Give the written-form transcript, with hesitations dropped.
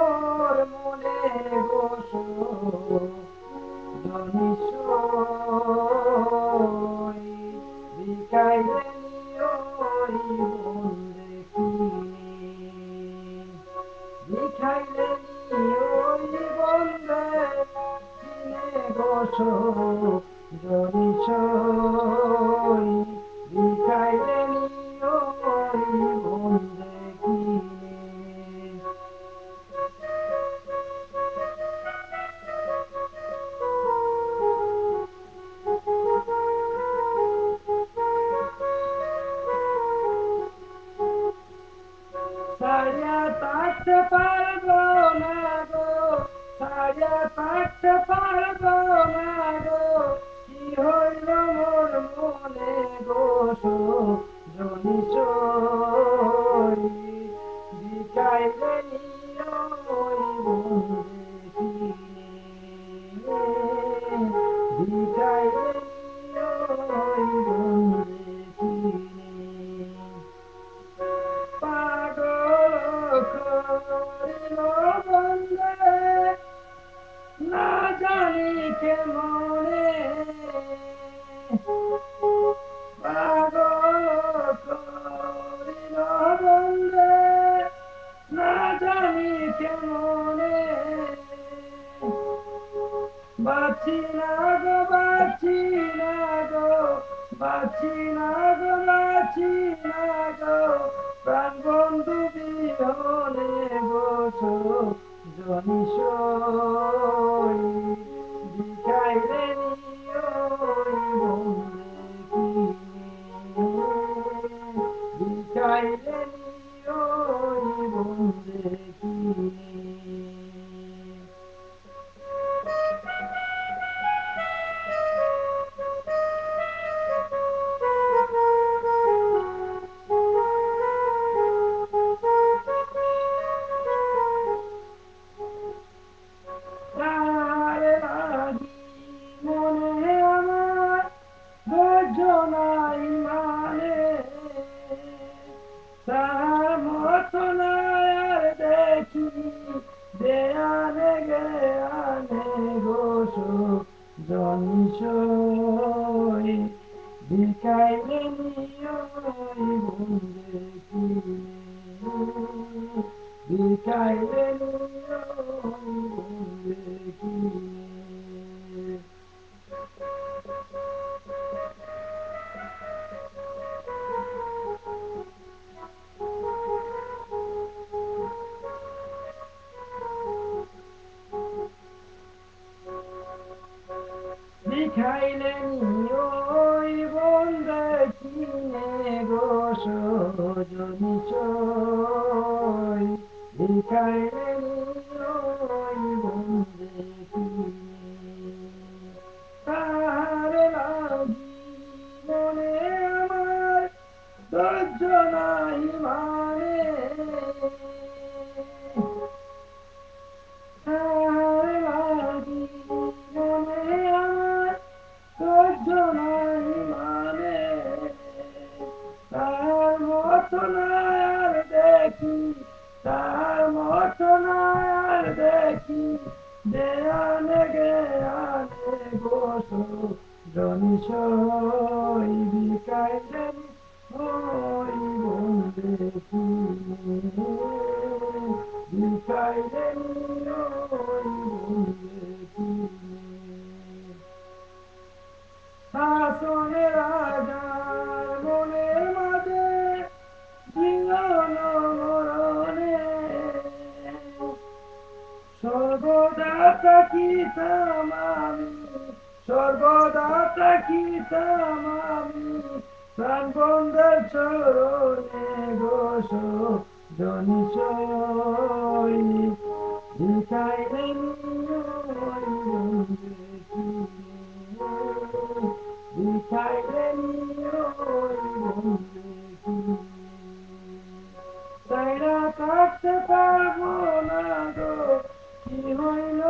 মোর মনে বসো জনিসই বিকাইলে নিয়ই বন্দে বিখাইলে নিয়ই বন্দে কিনে বসো জনিসই বিখাইলে নিয়ই বন্দে ছাড়িয়া থাকতে পারবো না গো ছাড়িয়া থাকতে পারবো না গো কি হইল মোর মনে গো জনিসই বিকাইলে নিয়ই বন্দে বিকাইলে নিয়ই বন্দে করিল বন্দে না জানি কেমনে পাগল করিল বন্দে না জানি কেমনে বাঁচি না গো বাঁচি না গো বাঁচি না গো বাঁচি না গো প্রাণ বন্ধু বিহনে বসো জনিসই বিখাইলে নিয়ই বন্দে বিখাইলে নিয়ই বন্দে মনে আমার ধৈর্য নাই মানে তার মতো নাই আর দেখি দেয়ানে জ্ঞানে বসো জনিসই বিকাইলে নিয়ই বন্দে বিকাইলে নিয়ই বন্দে বিখাইলে নিয়ই বন্দে কিনে বসো জনিসই বিখাইলে নিয়ই বন্দে তার লাগি মনে আমার ধৈর্য নাই মানে তার লাগি মনে আমার ধৈর্য নাই মানে তার মতো নাই আর দেখি তার মতো নাই আর দেখি দেয়ানে জ্ঞানে বসো জনিসই বিকাইলে ওই বন্দে বিকাইলে ওই বন্দে শাসনে রাজার মনের মাঝে জীবন মরণে সর্বদা থাকিতাম আমি সর্বদা থাকিতাম আমি প্রাণ বন্ধের চরণে বসো জনিসই বিকাইলে নিয়ই বন্দে বিখাইলে নিয়ই বন্দে ছাইড়া থাকতে পারবো না গো কি হইল